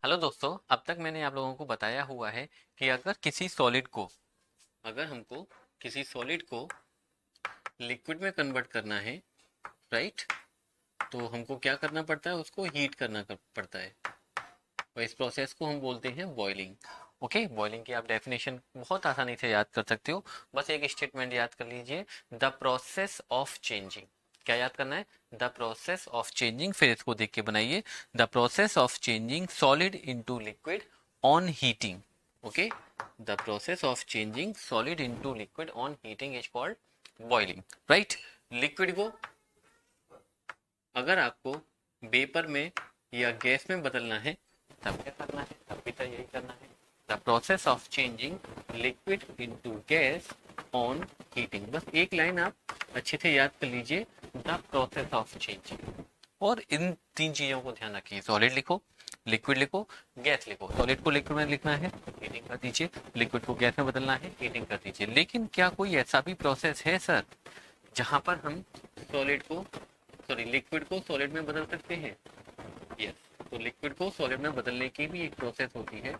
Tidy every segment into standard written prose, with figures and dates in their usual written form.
Hello दोस्तों, अब तक मैंने आप लोगों को बताया हुआ है कि अगर हमको किसी सॉलिड को लिक्विड में कन्वर्ट करना है, राइट, तो हमको क्या करना पड़ता है, उसको हीट करना पड़ता है। और इस प्रोसेस को हम बोलते हैं बॉइलिंग। ओके, बॉइलिंग की आप डेफिनेशन बहुत आसानी से याद कर सकते हो। बस एक स्टेटमेंट याद कर लीजिए, द प्रोसेस ऑफ चेंजिंग। क्या याद करना है? The process of changing. फिर इसको देख के बनाइए, the process of changing solid into liquid on heating. Okay, the process of changing solid into liquid on heating is called boiling, right. Liquid को अगर आपको वेपर में या गैस में बदलना है, तब क्या करना है? तब भी तो यही करना है, the process of changing liquid into gas on heating. बस एक लाइन आप अच्छे से याद कर लीजिए, द प्रोसेस ऑफ चेंजिंग। और इन तीन चीजों को ध्यान रखिए, सॉलिड लिखो, लिक्विड लिखो, गैस लिखो। सॉलिड को लिक्विड में लिखना है, हीटिंग कर दीजिए। लिक्विड को गैस में बदलना है, हीटिंग कर दीजिए। लेकिन क्या कोई ऐसा भी प्रोसेस है सर जहां पर हम सॉलिड को सॉरी लिक्विड को सॉलिड में बदल सकते हैं? यस, तो लिक्विड को सॉलिड में बदलने की भी एक प्रोसेस होती है।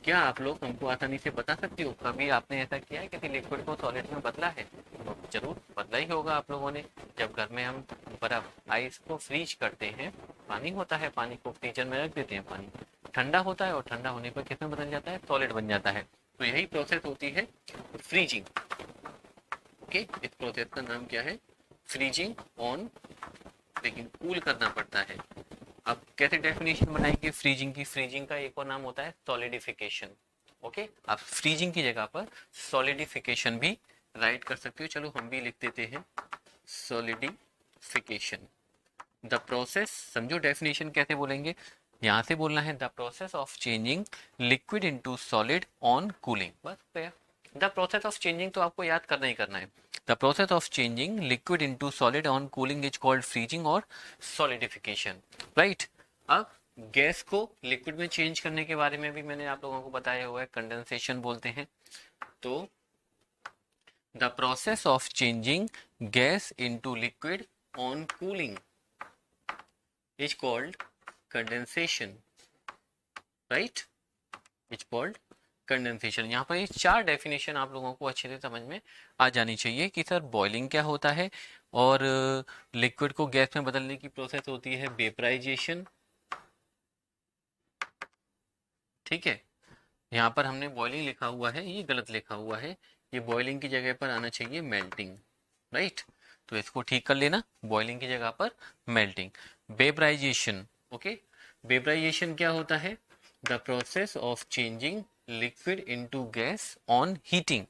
क्या आप लोग हमको आसानी से बता सकते हो, कभी आपने ऐसा किया है, किसी लिक्विड को सॉलिड में बदला है? तो जरूर बदला ही होगा आप लोगों ने। जब घर में हम बर्फ आइस को फ्रीज करते हैं, पानी होता है, पानी को फ्रीजर में रख देते हैं, पानी ठंडा होता है और ठंडा होने पर किस में बदल जाता है? सॉलिड बन जाता है। तो यही प्रोसेस होती है फ्रीजिंग। ओके, इस प्रोसेस का नाम क्या है? फ्रीजिंग ऑन, लेकिन कूल करना पड़ता है। अब कैसे डेफिनेशन बनाएंगे फ्रीजिंग की? फ्रीजिंग का एक और नाम होता है सॉलिडिफिकेशन। ओके, आप फ्रीजिंग की जगह पर सॉलिडिफिकेशन भी राइट कर सकते हो। चलो हम भी लिख देते हैं सॉलिडिफिकेशन। द प्रोसेस, समझो डेफिनेशन कैसे बोलेंगे। यहां से बोलना है, the process of changing liquid into solid on cooling. बस द प्रोसेस ऑफ चेंजिंग तो आपको याद करना ही करना है। The process of changing liquid into solid on cooling is called freezing और सॉलिडिफिकेशन, राइट। अब गैस को लिक्विड में चेंज करने के बारे में भी मैंने आप लोगों को बताया हुआ है, कंडेंसेशन बोलते हैं। तो the process of changing gas into liquid on cooling is called condensation, right, is called condensation. यहाँ पर ये चार डेफिनेशन आप लोगों को अच्छे से समझ में आ जानी चाहिए कि सर बॉइलिंग क्या होता है, और लिक्विड को गैस में बदलने की प्रोसेस होती है वेपराइजेशन। ठीक है, यहाँ पर हमने बॉइलिंग लिखा हुआ है, ये गलत लिखा हुआ है, ये बॉइलिंग की जगह पर आना चाहिए मेल्टिंग, राइट। तो इसको ठीक कर लेना, बॉइलिंग की जगह पर मेल्टिंग। वेपराइजेशन, ओके, वेपराइजेशन क्या होता है? The process of changing liquid into gas on heating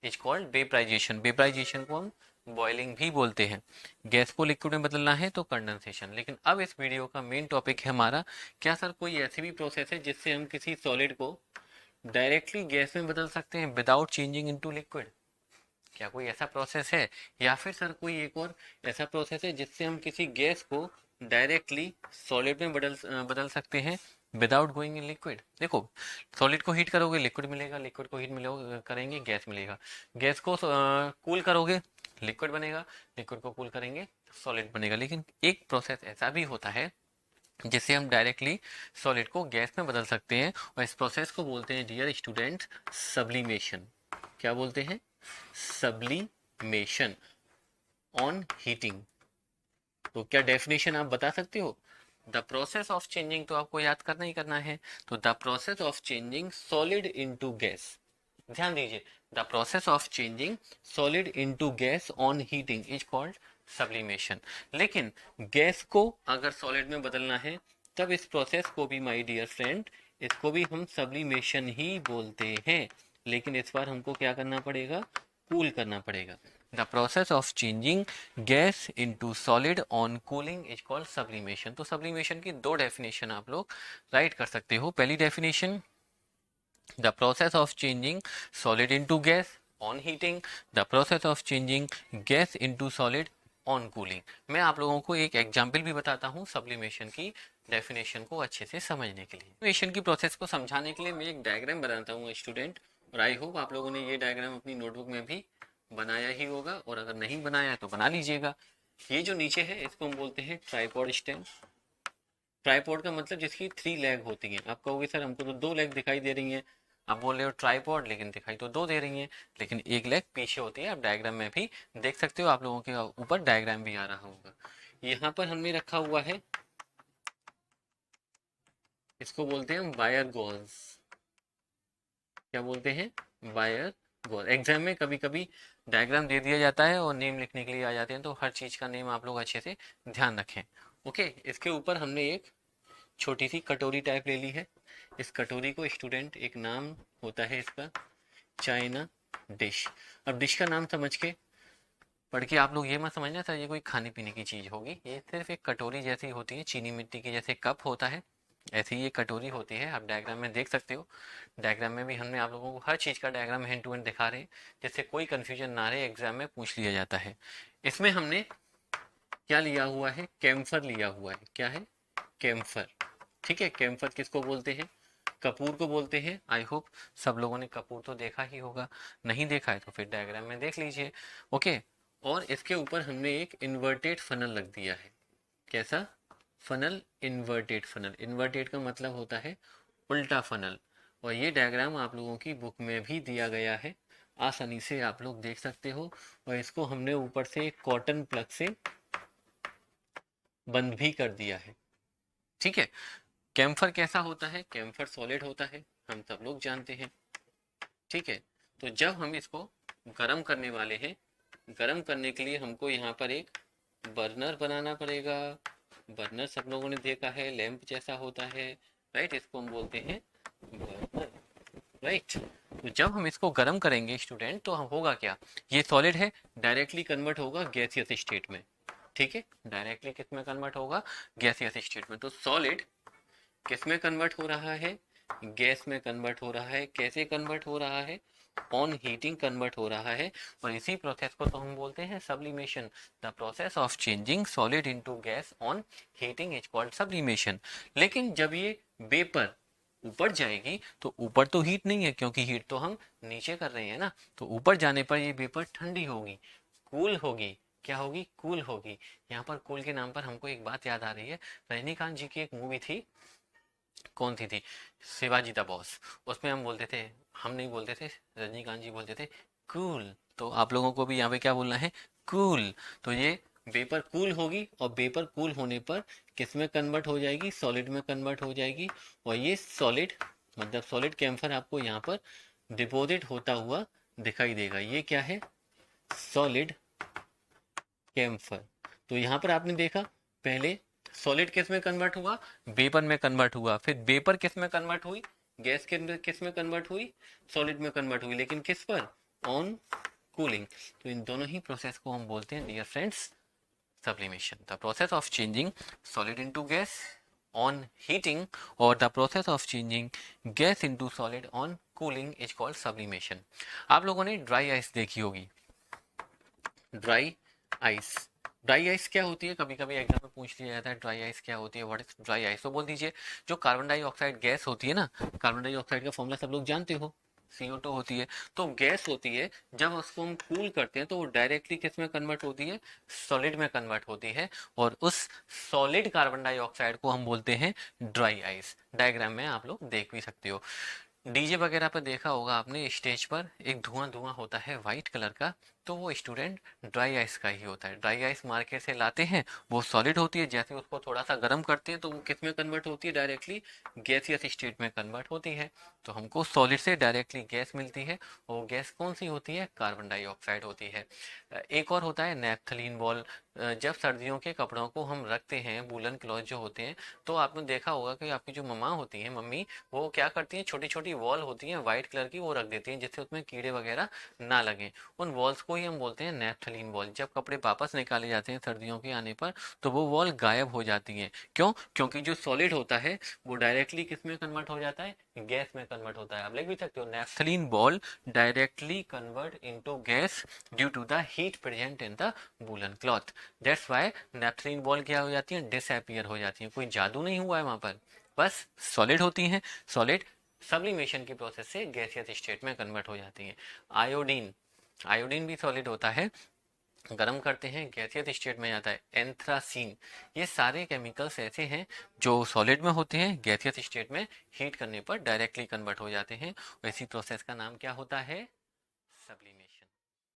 is called vaporization. Vaporization को हम बॉइलिंग भी बोलते हैं। गैस को लिक्विड में बदलना है तो कंडेंसेशन। लेकिन अब इस वीडियो का मेन टॉपिक है हमारा, क्या सर कोई ऐसी भी प्रोसेस है जिससे हम किसी सॉलिड को डायरेक्टली गैस में बदल सकते हैं विदाउट चेंजिंग इनटू लिक्विड? क्या कोई ऐसा प्रोसेस है? या फिर सर कोई एक और ऐसा प्रोसेस है जिससे हम किसी गैस को डायरेक्टली सॉलिड में बदल बदल सकते हैं विदाउट गोइंग इन लिक्विड? देखो, सॉलिड को हीट करोगे लिक्विड मिलेगा, लिक्विड को हीट मिलोगे करेंगे गैस मिलेगा, गैस को कूल करोगे लिक्विड बनेगा, लिक्विड को कूल करेंगे सॉलिड बनेगा। लेकिन एक प्रोसेस ऐसा भी होता है जिससे हम डायरेक्टली सॉलिड को गैस में बदल सकते हैं, और इस प्रोसेस को बोलते हैं डियर स्टूडेंट सब्लिमेशन। क्या बोलते हैं? Sublimation on heating. तो क्या डेफिनेशन आप बता सकते हो? द प्रोसेस ऑफ चेंजिंग तो आपको याद करना ही करना है। तो the process of changing solid into gas, ध्यान दीजिए, the process of changing solid into gas on heating is called sublimation. लेकिन गैस को अगर सॉलिड में बदलना है, तब इस प्रोसेस को भी माय डियर फ्रेंड, इसको भी हम सब्लिमेशन ही बोलते हैं। लेकिन इस बार हमको क्या करना पड़ेगा? कूल करना पड़ेगा। The process of changing gas into solid on cooling is called sublimation. तो सब्लिमेशन की दो डेफिनेशन आप लोग राइट कर सकते हो। पहली definition, the process of changing solid into gas on heating, the process of changing gas into solid on cooling। मैं आप लोगों को एक एग्जाम्पल भी बताता हूँ सब्लिमेशन की डेफिनेशन को अच्छे से समझने के लिए। सब्लिमेशन की प्रोसेस को समझाने के लिए मैं एक डायग्राम बनाता हूँ स्टूडेंट, और आई होप आप लोगों ने ये डायग्राम अपनी नोटबुक में भी बनाया ही होगा, और अगर नहीं बनाया तो बना लीजिएगा। ये जो नीचे है इसको हम बोलते हैं ट्राइपॉड स्टैंड, ट्राइपॉड का मतलब जिसकी 3 लेग होती हैं। आप कहोगे सर हमको तो 2 लेग दिखाई दे रही हैं। आप बोल रहे हो ट्राइपॉड, लेकिन दिखाई तो 2 दे रही हैं, लेकिन एक लेग पीछे होती है। आप डायग्राम में भी देख सकते हो, आप लोगों के ऊपर डायग्राम भी आ रहा होगा। यहाँ पर हमने रखा हुआ है, इसको बोलते हैं वायर गॉज। क्या बोलते हैं? Wire gauge. एग्जाम में कभी कभी डायग्राम दे दिया जाता है और नेम लिखने के लिए आ जाते हैं, तो हर चीज का नेम आप लोग अच्छे से ध्यान रखें। ओके, इसके ऊपर हमने एक छोटी सी कटोरी टाइप ले ली है। इस कटोरी को स्टूडेंट, एक नाम होता है इसका, चाइना डिश। अब डिश का नाम समझ के पढ़ के आप लोग ये मत समझना सर ये कोई खाने पीने की चीज होगी। ये सिर्फ एक कटोरी जैसी होती है, चीनी मिट्टी के जैसे कप होता है, ऐसी ये कटोरी होती है। आप डायग्राम में देख सकते हो। डायग्राम में भी हमने आप लोगों को हर चीज का डायग्राम हैंड टू हैंड दिखा रहे हैं, जिससे कोई कंफ्यूजन ना रहे, एग्जाम में पूछ लिया जाता है। इसमें हमने क्या लिया हुआ है? कैम्फर लिया हुआ है। क्या है? कैम्फर। ठीक है, कैम्फर किसको बोलते हैं? कपूर को बोलते हैं। आई होप सब लोगों ने कपूर तो देखा ही होगा, नहीं देखा है तो फिर डायग्राम में देख लीजिए। ओके, और इसके ऊपर हमने एक इन्वर्टेड फनल रख दिया है। कैसा फनल? Inverted funnel. इन्वर्टेड का मतलब होता है उल्टा फनल, और ये डायग्राम आप लोगों की बुक में भी दिया गया है, आसानी से आप लोग देख सकते हो। और इसको हमने ऊपर से एक कॉटन प्लग से बंद भी कर दिया है। ठीक है, कैम्फर कैसा होता है? कैम्फर सॉलिड होता है, हम सब लोग जानते हैं। ठीक है, तो जब हम इसको गर्म करने वाले हैं, गर्म करने के लिए हमको यहाँ पर एक बर्नर बनाना पड़ेगा। बर्नर सब लोगों ने देखा है, लैंप जैसा होता है, राइट? इसको हम बोलते हैं बर्नर, राइट? तो जब हम इसको गर्म करेंगे स्टूडेंट, तो हम होगा क्या? ये सॉलिड है, डायरेक्टली कन्वर्ट होगा गैसियस स्टेट में। ठीक है, डायरेक्टली किस में कन्वर्ट होगा? गैसियस स्टेट में। तो सॉलिड किस में कन्वर्ट हो रहा है? गैस में कन्वर्ट हो रहा है। कैसे कन्वर्ट हो रहा है? ऑन हीटिंग कन्वर्ट हो रहा है। और इसी प्रोसेस को तो हम बोलते हैं sublimation. The process of changing solid into gas on heating is called sublimation. लेकिन जब ये वेपर ऊपर जाएगी, तो ऊपर तो हीट नहीं है, क्योंकि हीट तो हम नीचे कर रहे हैं ना। तो ऊपर जाने पर ये वेपर ठंडी होगी, कूल होगी। क्या होगी? कूल होगी। यहाँ पर कूल के नाम पर हमको एक बात याद आ रही है, रजनीकांत जी की एक मूवी थी, कौन सी थी? Shivaji the boss. उसमें हम बोलते थे, हम नहीं बोलते थे, रजनीकांत जी बोलते थे कूल। तो आप लोगों को भी यहाँ पे क्या बोलना है? कूल। तो ये वेपर कूल होगी, और वेपर कूल होने पर किस में कन्वर्ट हो जाएगी? सॉलिड में कन्वर्ट हो जाएगी। और ये सॉलिड मतलब सॉलिड कैम्फर आपको यहाँ पर डिपोजिट होता हुआ दिखाई देगा। ये क्या है? Solid camphor. तो यहाँ पर आपने देखा, पहले सॉलिड किस में कन्वर्ट हुआ? वेपर में कन्वर्ट हुआ। फिर वेपर किस में कन्वर्ट हुई? गैस के अंदर किस में कन्वर्ट हुई? सॉलिड में कन्वर्ट हुई। लेकिन किस पर? On cooling. तो इन दोनों ही प्रोसेस को हम बोलते हैं dear friends sublimation. The process of changing solid into gas on heating or the process of changing gas into solid on cooling is called sublimation. आप लोगों ने ड्राई आइस देखी होगी। ड्राई आइस, ड्राई आइस क्या होती है? कभी कभी एग्जाम में पूछ लिया जाता है ड्राई आइस क्या होती है, व्हाट इज ड्राई आइस। तो बोल दीजिए जो कार्बन डाइऑक्साइड गैस होती है ना, कार्बन डाइऑक्साइड का फॉर्मूला सब लोग जानते हो, CO2 होती है। तो गैस होती है, जब उसको हम कूल करते हैं तो वो डायरेक्टली किस में कन्वर्ट होती है? सॉलिड में कन्वर्ट होती है। और उस सॉलिड कार्बन डाइऑक्साइड को हम बोलते हैं ड्राई आइस। डायग्राम में आप लोग देख भी सकते हो। डीजे वगैरह पर देखा होगा आपने, स्टेज पर एक धुआं धुआं होता है व्हाइट कलर का, तो वो स्टूडेंट ड्राई आइस का ही होता है। ड्राई आइस मार्केट से लाते हैं, वो सॉलिड होती है, जैसे उसको थोड़ा सा गर्म करते हैं तो वो किस में कन्वर्ट होती है? डायरेक्टली गैसियस स्टेट में कन्वर्ट होती है। तो हमको सॉलिड से डायरेक्टली गैस मिलती है, और गैस कौन सी होती है? कार्बन डाइऑक्साइड होती है। एक और होता है नैप्थलीन बॉल। जब सर्दियों के कपड़ों को हम रखते हैं, वूलन क्लॉथ जो होते हैं, तो आपने देखा होगा कि आपकी जो मम्मा होती हैं, मम्मी, वो क्या करती हैं, छोटी छोटी वॉल होती हैं व्हाइट कलर की, वो रख देती हैं जिससे उसमें कीड़े वगैरह ना लगे। उन वॉल्स को ही हम बोलते हैं नैप्थलीन वॉल। जब कपड़े वापस निकाले जाते हैं सर्दियों के आने पर, तो वो वॉल गायब हो जाती हैं। क्यों? क्योंकि जो सॉलिड होता है वो डायरेक्टली किस में कन्वर्ट हो जाता है? गैस में कन्वर्ट होता है। आप लिख भी सकते हो naphthalene ball directly convert into gas due to the heat present in the woollen cloth. That's why naphthalene ball क्या हो जाती है? डिसअपीयर हो जाती है। कोई जादू नहीं हुआ है वहां पर, बस सॉलिड होती हैं। सॉलिड सब्लिमेशन की प्रोसेस से गैसियस स्टेट में कन्वर्ट हो जाती हैं। आयोडीन, आयोडीन भी सॉलिड होता है, गर्म करते हैं, गैसियस स्टेट में जाता है एंथ्रासीन। ये सारे केमिकल्स ऐसे हैं जो सॉलिड में होते हैं, गैसियस स्टेट में हीट करने पर डायरेक्टली कन्वर्ट हो जाते हैं। और इसी प्रोसेस का नाम क्या होता है? सब्लिमेशन।